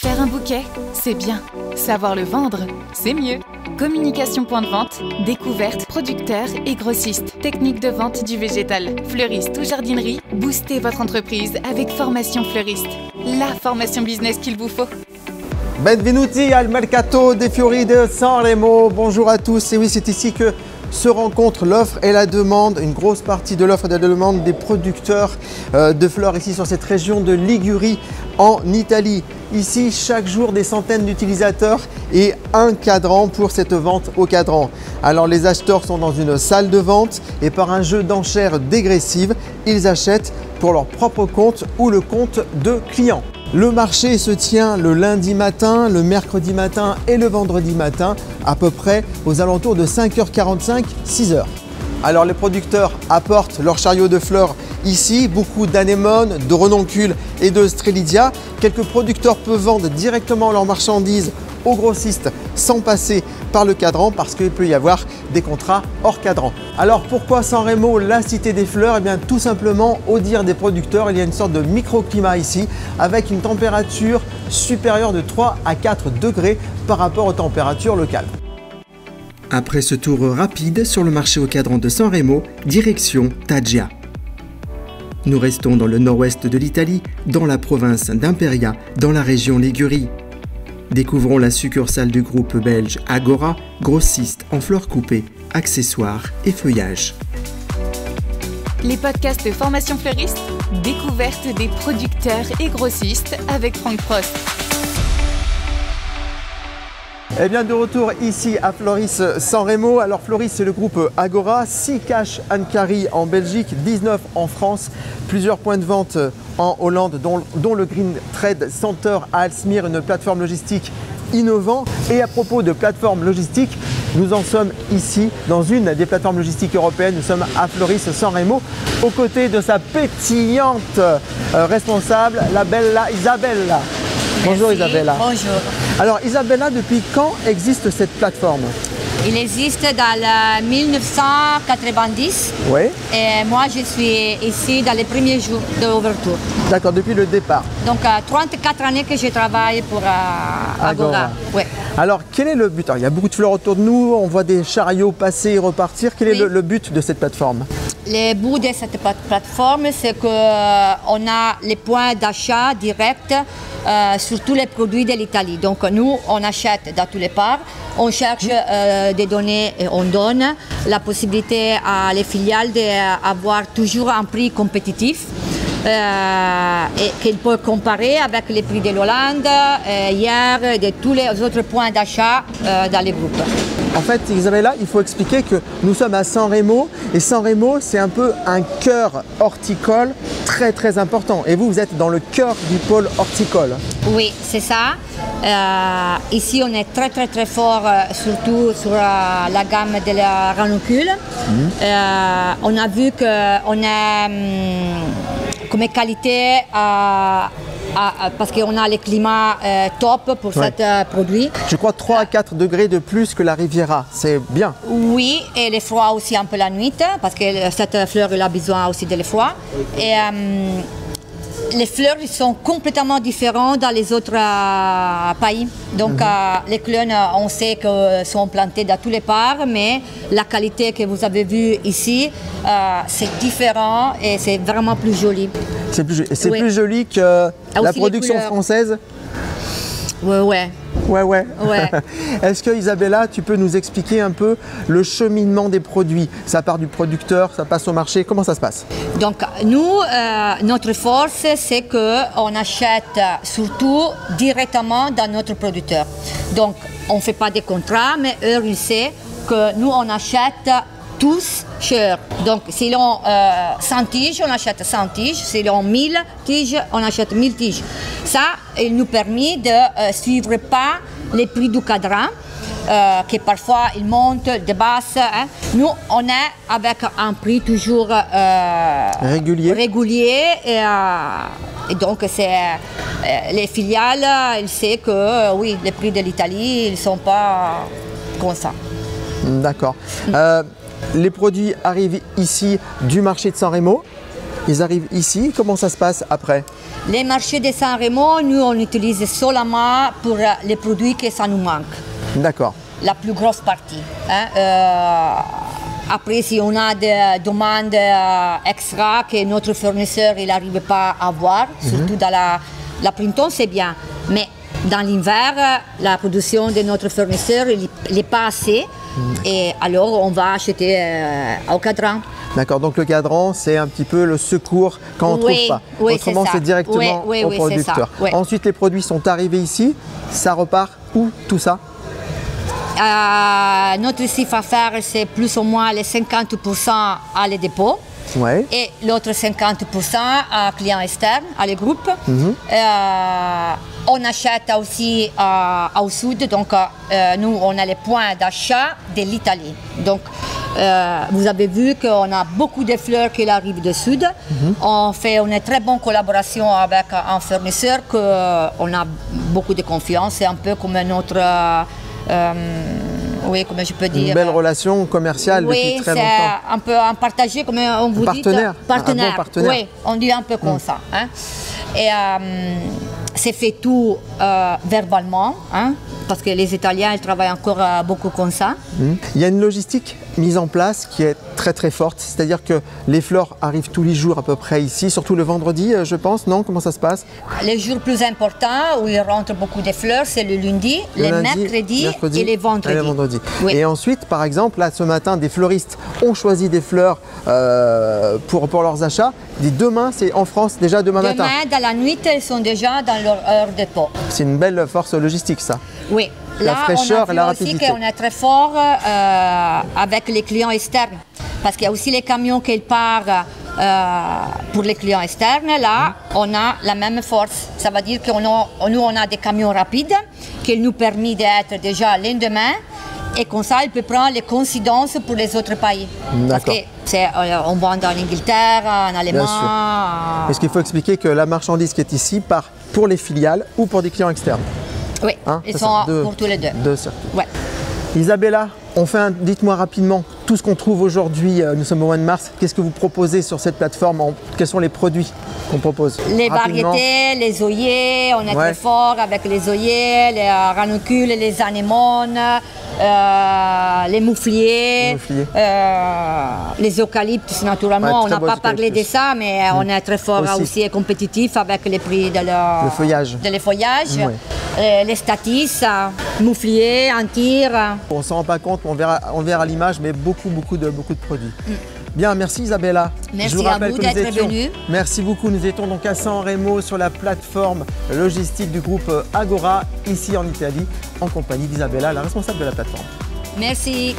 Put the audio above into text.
Faire un bouquet, c'est bien. Savoir le vendre, c'est mieux. Communication point de vente, découverte, producteur et grossiste. Technique de vente du végétal, fleuriste ou jardinerie, boostez votre entreprise avec Formation Fleuriste. La formation business qu'il vous faut. Benvenuti al mercato dei fiori de Sanremo. Bonjour à tous. Et oui, c'est ici que se rencontrent l'offre et la demande, une grosse partie de l'offre et de la demande des producteurs de fleurs ici sur cette région de Ligurie en Italie. Ici, chaque jour, des centaines d'utilisateurs et un cadran pour cette vente au cadran. Alors les acheteurs sont dans une salle de vente et par un jeu d'enchères dégressives, ils achètent pour leur propre compte ou le compte de clients. Le marché se tient le lundi matin, le mercredi matin et le vendredi matin, à peu près aux alentours de 5h45, 6h. Alors les producteurs apportent leurs chariots de fleurs ici, beaucoup d'anémones, de renoncules et de strelitzia. Quelques producteurs peuvent vendre directement leurs marchandises aux grossistes sans passer par le cadran parce qu'il peut y avoir des contrats hors cadran. Alors pourquoi Sanremo, la cité des fleurs? Eh bien tout simplement, au dire des producteurs, il y a une sorte de microclimat ici avec une température supérieure de 3 à 4 degrés par rapport aux températures locales. Après ce tour rapide sur le marché au cadran de Sanremo, direction Taggia. Nous restons dans le nord-ouest de l'Italie, dans la province d'Imperia, dans la région Ligurie. Découvrons la succursale du groupe belge Agora, grossiste en fleurs coupées, accessoires et feuillages. Les podcasts de Formation Fleuriste, découverte des producteurs et grossistes avec Franck Prost. Eh bien de retour ici à Floris Sanremo. Alors Floris, c'est le groupe Agora, 6 caches Ancari en Belgique, 19 en France, plusieurs points de vente en Hollande dont le Green Trade Center à Aalsmeer, une plateforme logistique innovante. Et à propos de plateforme logistique, nous en sommes ici dans une des plateformes logistiques européennes. Nous sommes à Floris Sanremo aux côtés de sa pétillante responsable, la bella Isabella. Bonjour. Merci. Isabella. Bonjour. Alors Isabella, depuis quand existe cette plateforme? Il existe dans le 1990 Oui. et moi je suis ici dans les premiers jours de l'ouverture. D'accord, depuis le départ. Donc 34 années que je travaille pour Agora. Ouais. Alors quel est le but? Alors, il y a beaucoup de fleurs autour de nous, on voit des chariots passer et repartir. Quel est le but de cette plateforme? Le but de cette plateforme, c'est qu'on a les points d'achat directs sur tous les produits de l'Italie. Donc nous, on achète dans tous les parts, on cherche des données et on donne la possibilité à les filiales d'avoir toujours un prix compétitif. Et qu'il peut comparer avec les prix de l'Hollande, hier, de tous les autres points d'achat dans les groupes. En fait, Isabella, il faut expliquer que nous sommes à Sanremo et Sanremo, c'est un peu un cœur horticole très très important. Et vous, vous êtes dans le cœur du pôle horticole. Oui, c'est ça. Ici, on est très fort, surtout sur la gamme de la ranuncule. On a vu qu'on a comme qualité parce qu'on a le climat top pour ce produit. Je crois 3 à 4 degrés de plus que la Riviera, c'est bien. Oui, et le froid aussi un peu la nuit, parce que cette fleur elle a besoin aussi de le froid. Et les fleurs sont complètement différentes dans les autres pays. Donc les clones, on sait qu'elles sont plantées dans tous les parts, mais la qualité que vous avez vue ici, c'est différent et c'est vraiment plus joli. C'est plus joli que la production française? Ouais. Est-ce que Isabella, tu peux nous expliquer un peu le cheminement des produits? Ça part du producteur, ça passe au marché, comment ça se passe? Donc nous, notre force, c'est qu'on achète surtout directement dans notre producteur. Donc on ne fait pas des contrats, mais eux, ils savent que nous, on achète tous cher. Donc si l'on 100 tiges, on achète 100 tiges. Si l'on 1000 tiges, on achète 1000 tiges. Ça, il nous permet de suivre pas les prix du cadran, qui parfois ils montent de basse. Hein. Nous, on est avec un prix toujours régulier et donc les filiales, ils savent que oui, les prix de l'Italie, ils ne sont pas comme ça. D'accord. Les produits arrivent ici du marché de Sanremo. Ils arrivent ici, comment ça se passe après? Les marchés de San Remo, nous on utilise seulement pour les produits que ça nous manque. D'accord. La plus grosse partie. Après, si on a des demandes extra que notre fournisseur n'arrive pas à avoir, surtout dans la printemps, c'est bien. Mais dans l'hiver, la production de notre fournisseur n'est pas assez. Et alors, on va acheter au cadran. D'accord, donc le cadran, c'est un petit peu le secours quand on ne trouve pas. Oui, autrement, c'est directement au producteur. Oui. Ensuite, les produits sont arrivés ici. Ça repart où, tout ça? Notre chiffre d'affaires, c'est plus ou moins les 50% à les dépôts. Ouais. Et l'autre 50% à clients externes, à les groupes. On achète aussi au sud, donc nous on a les points d'achat de l'Italie. Donc vous avez vu qu'on a beaucoup de fleurs qui arrivent du sud. On fait une très bonne collaboration avec un fournisseur qu'on a beaucoup de confiance. C'est un peu comme notre... oui, comment je peux dire. Une belle relation commerciale depuis très longtemps. Oui, c'est un peu un partagé, comme on vous dit. Partenaire. Partenaire. Un bon partenaire. Oui, on dit un peu comme ça. Hein. Et c'est fait tout verbalement, hein, parce que les Italiens ils travaillent encore beaucoup comme ça. Il y a une logistique mise en place qui est très très forte, c'est-à-dire que les fleurs arrivent tous les jours à peu près ici, surtout le vendredi je pense, non? Comment ça se passe? Les jours plus importants où il rentre beaucoup de fleurs, c'est le lundi, le mercredi et les vendredis. Oui. Et ensuite, par exemple, là ce matin, des fleuristes ont choisi des fleurs pour leurs achats. Et demain, c'est en France déjà demain matin. Demain, dans la nuit, ils sont déjà dans leur heure de dépôt. C'est une belle force logistique ça. Oui. La fraîcheur et la rapidité. Là, on est très fort avec les clients externes. Parce qu'il y a aussi les camions qui partent pour les clients externes. Là, on a la même force. Ça veut dire que nous, on a des camions rapides qui nous permettent d'être déjà le lendemain. Et comme ça, il peut prendre les coïncidences pour les autres pays. Parce qu'on vend en Angleterre, en Allemagne. Est-ce qu'il faut expliquer que la marchandise qui est ici part pour les filiales ou pour des clients externes? Oui, ils sont pour tous les deux. Ouais. Isabella, dites-moi rapidement tout ce qu'on trouve aujourd'hui, nous sommes au mois de mars, qu'est-ce que vous proposez sur cette plateforme? Quels sont les produits qu'on propose? Les variétés, les œillets, on est très fort avec les œillets, les ranuncules, les anémones, les moufliers, les eucalyptus naturellement. On n'a pas parlé de ça, mais on est très fort aussi et compétitif avec les prix de le feuillage. Les statis, moufliers, antires. On ne s'en rend pas compte, on verra à l'image, mais beaucoup de produits. Bien, merci Isabella. Merci à vous d'être venu. Merci beaucoup. Nous étions donc à San Remo sur la plateforme logistique du groupe Agora, ici en Italie, en compagnie d'Isabella, la responsable de la plateforme. Merci.